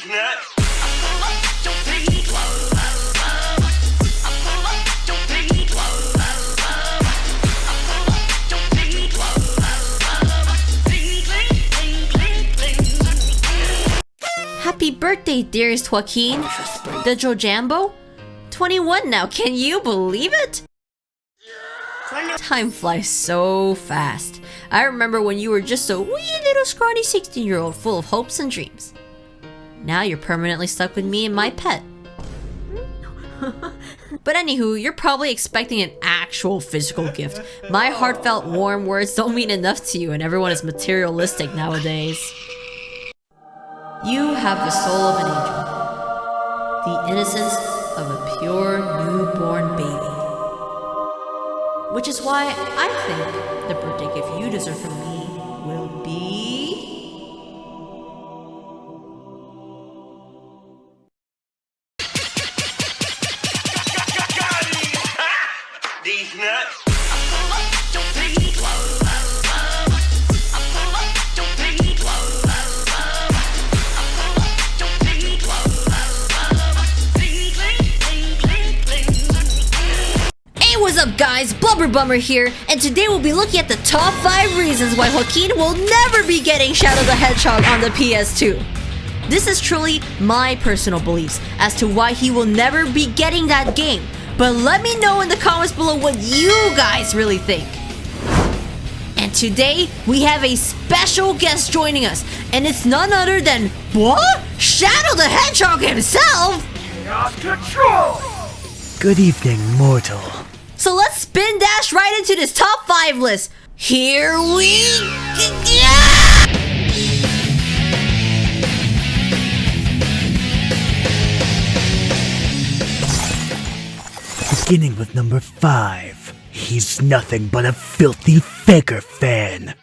These nuts. Happy birthday, dearest Joaquin. The Jojambo? 21 now, can you believe it? Time flies so fast. I remember when you were just a wee little scrawny 16-year-old full of hopes and dreams. Now you're permanently stuck with me and my pet. But anywho, you're probably expecting an actual physical gift. My heartfelt warm words don't mean enough to you and everyone is materialistic nowadays. You have the soul of an angel. The innocence of a pure newborn baby. Which is why I think the birthday gift you deserve from me will be... These nuts. What's up guys, Blubber Bummer here, and today we'll be looking at the top 5 reasons why Joaquin will never be getting Shadow the Hedgehog on the PS2. This is truly my personal beliefs as to why he will never be getting that game, but let me know in the comments below what you guys really think. And today, we have a special guest joining us, and it's none other than, what? Shadow the Hedgehog himself? Chaos Control! Good evening, mortal. So let's spin dash right into this top 5 list. Here we go! Beginning with number 5. He's nothing but a filthy faker fan.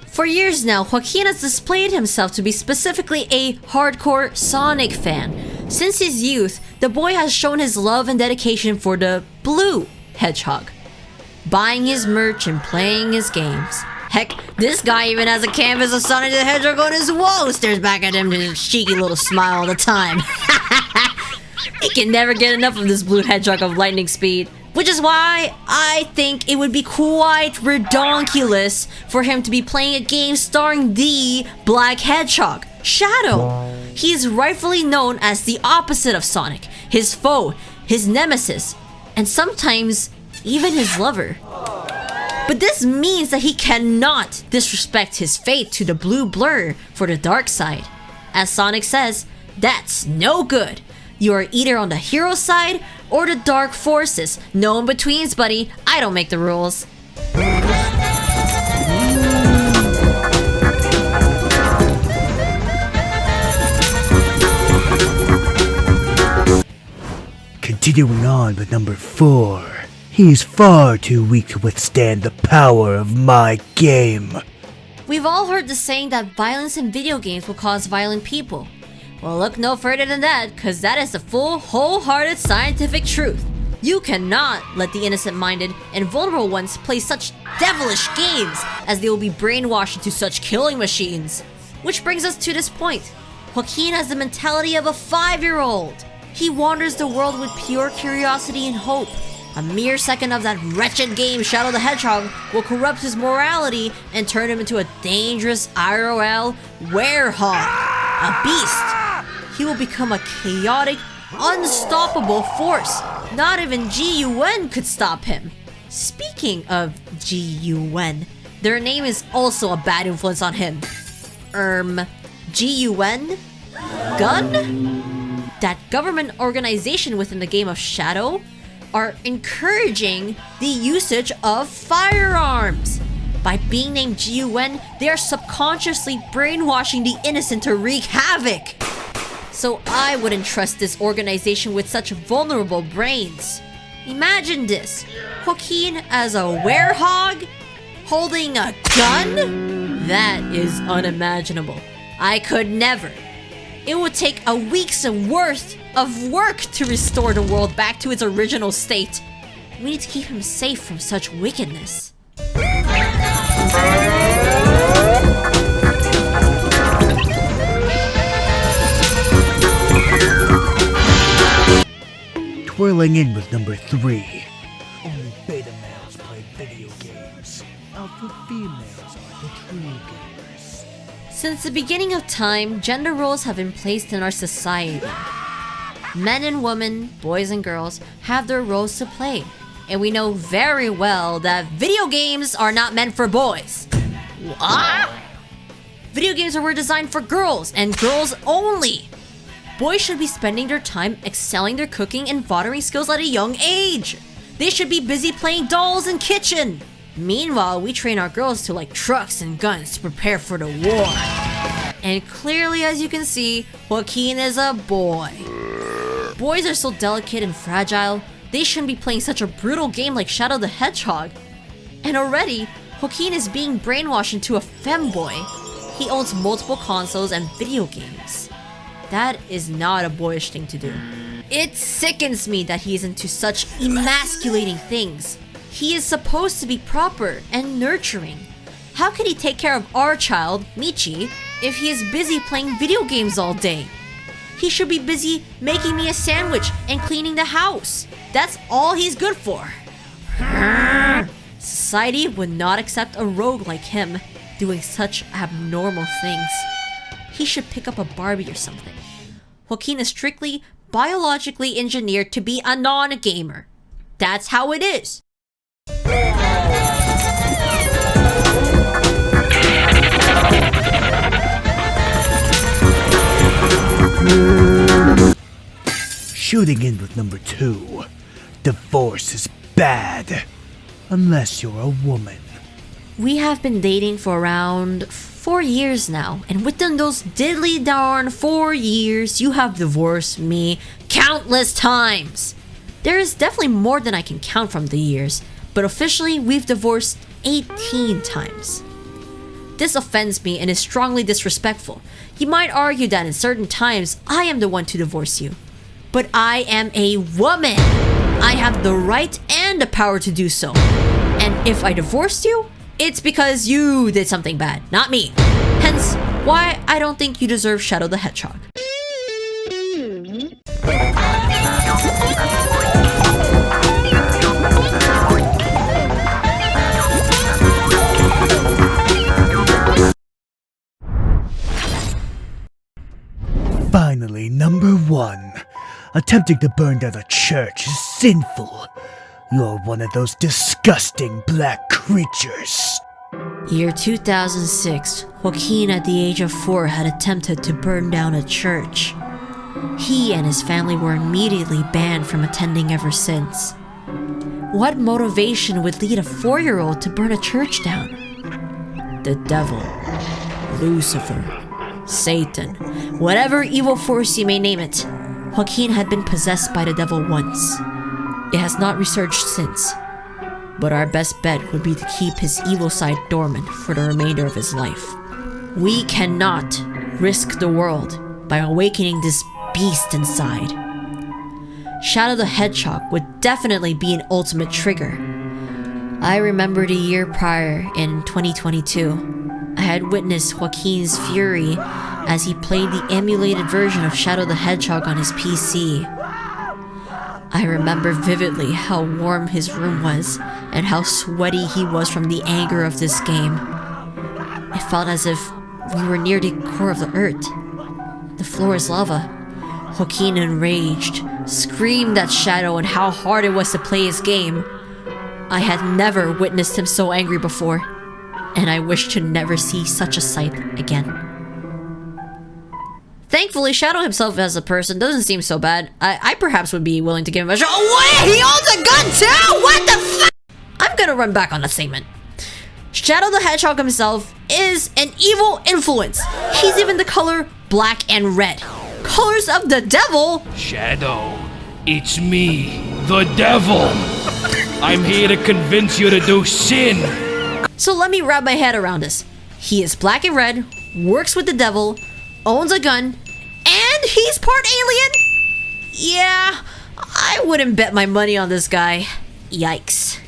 For years now, Joaquin has displayed himself to be specifically a hardcore Sonic fan. Since his youth, the boy has shown his love and dedication for the blue Hedgehog, buying his merch and playing his games. Heck, this guy even has a canvas of Sonic the Hedgehog on his wall, stares back at him with his cheeky little smile all the time. He can never get enough of this blue hedgehog of lightning speed, which is why I think it would be quite redonkulous for him to be playing a game starring the Black Hedgehog, Shadow. He is rightfully known as the opposite of Sonic, his foe, his nemesis, and sometimes even his lover. But this means that he cannot disrespect his fate to the blue blur for the dark side. As Sonic says, that's no good. You are either on the hero side or the dark forces. No in-betweens, buddy. I don't make the rules. Continuing on with number 4. He's far too weak to withstand the power of my game. We've all heard the saying that violence in video games will cause violent people. Well, look no further than that, cause that is the full, wholehearted scientific truth. You cannot let the innocent-minded and vulnerable ones play such devilish games, as they will be brainwashed into such killing machines. Which brings us to this point. Joaquin has the mentality of a 5-year-old. He wanders the world with pure curiosity and hope. A mere second of that wretched game, Shadow the Hedgehog, will corrupt his morality and turn him into a dangerous IRL werehog, a beast. He will become a chaotic, unstoppable force. Not even GUN could stop him. Speaking of GUN, their name is also a bad influence on him. GUN? Gun? That government organization within the game of Shadow are encouraging the usage of firearms. By being named GUN, they are subconsciously brainwashing the innocent to wreak havoc. So I wouldn't trust this organization with such vulnerable brains. Imagine this, Joaquin as a werehog holding a gun? That is unimaginable. I could never. It would take a week's worth of work to restore the world back to its original state. We need to keep him safe from such wickedness. Swirling in with number 3. Only beta males play video games. Alpha females are the true gamers. Since the beginning of time, gender roles have been placed in our society. Men and women, boys and girls, have their roles to play. And we know very well that video games are not meant for boys. What? Video games were designed for girls and girls only. Boys should be spending their time excelling their cooking and bartering skills at a young age. They should be busy playing dolls in kitchen. Meanwhile, we train our girls to like trucks and guns to prepare for the war. And clearly, as you can see, Joaquin is a boy. Boys are so delicate and fragile, they shouldn't be playing such a brutal game like Shadow the Hedgehog. And already, Joaquin is being brainwashed into a femboy. He owns multiple consoles and video games. That is not a boyish thing to do. It sickens me that he is into such emasculating things. He is supposed to be proper and nurturing. How can he take care of our child, Michi, if he is busy playing video games all day? He should be busy making me a sandwich and cleaning the house. That's all he's good for. Society would not accept a rogue like him doing such abnormal things. He should pick up a Barbie or something. Joaquin is strictly biologically engineered to be a non-gamer. That's how it is. Shooting in with number 2. Divorce is bad. Unless you're a woman. We have been dating for around 4 years now, and within those diddly darn 4 years, you have divorced me countless times. There is definitely more than I can count from the years, but officially, we've divorced 18 times. This offends me and is strongly disrespectful. You might argue that in certain times, I am the one to divorce you. But I am a woman. I have the right and the power to do so. And if I divorced you, it's because you did something bad, not me. Hence, why I don't think you deserve Shadow the Hedgehog. Finally, number 1. Attempting to burn down a church is sinful. You're one of those disgusting black creatures. Year 2006, Joaquin at the age of 4 had attempted to burn down a church. He and his family were immediately banned from attending ever since. What motivation would lead a 4-year-old to burn a church down? The devil, Lucifer, Satan, whatever evil force you may name it, Joaquin had been possessed by the devil once. It has not resurged since, but our best bet would be to keep his evil side dormant for the remainder of his life. We cannot risk the world by awakening this beast inside. Shadow the Hedgehog would definitely be an ultimate trigger. I remember the year prior, in 2022, I had witnessed Joaquin's fury as he played the emulated version of Shadow the Hedgehog on his PC. I remember vividly how warm his room was and how sweaty he was from the anger of this game. It felt as if we were near the core of the earth. The floor is lava. Joaquin, enraged, screamed at Shadow and how hard it was to play his game. I had never witnessed him so angry before, and I wish to never see such a sight again. Thankfully, Shadow himself as a person doesn't seem so bad. I perhaps would be willing to give him a shot. Oh, wait! He owns a gun too? What the f***? I'm gonna run back on that statement. Shadow the Hedgehog himself is an evil influence. He's even the color black and red. Colors of the devil? Shadow, it's me, the devil. I'm here to convince you to do sin. So let me wrap my head around this. He is black and red, works with the devil, owns a gun, and he's part alien? Yeah, I wouldn't bet my money on this guy. Yikes.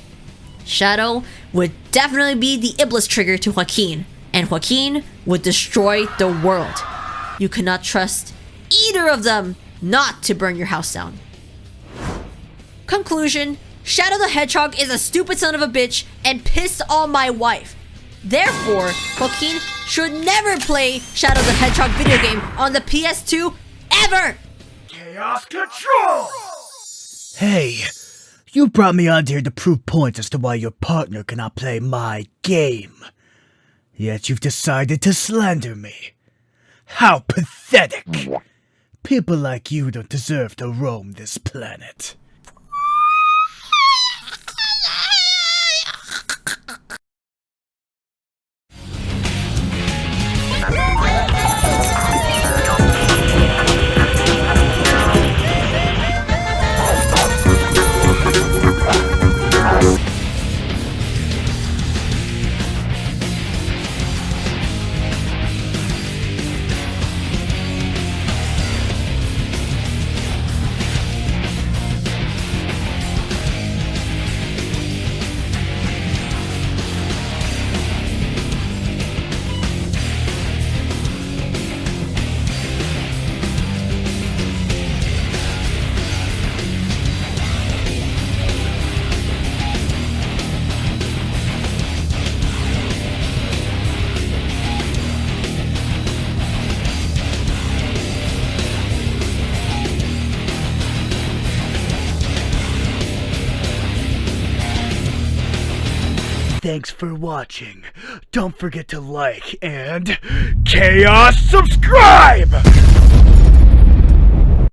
Shadow would definitely be the Iblis trigger to Joaquin, and Joaquin would destroy the world. You cannot trust either of them not to burn your house down. Conclusion: Shadow the Hedgehog is a stupid son of a bitch and pissed on my wife. Therefore, Joaquin should never play Shadow the Hedgehog video game on the PS2 ever! Chaos Control! Hey, you brought me on here to prove points as to why your partner cannot play my game. Yet you've decided to slander me. How pathetic! People like you don't deserve to roam this planet. Thanks for watching. Don't forget to like and Chaos subscribe!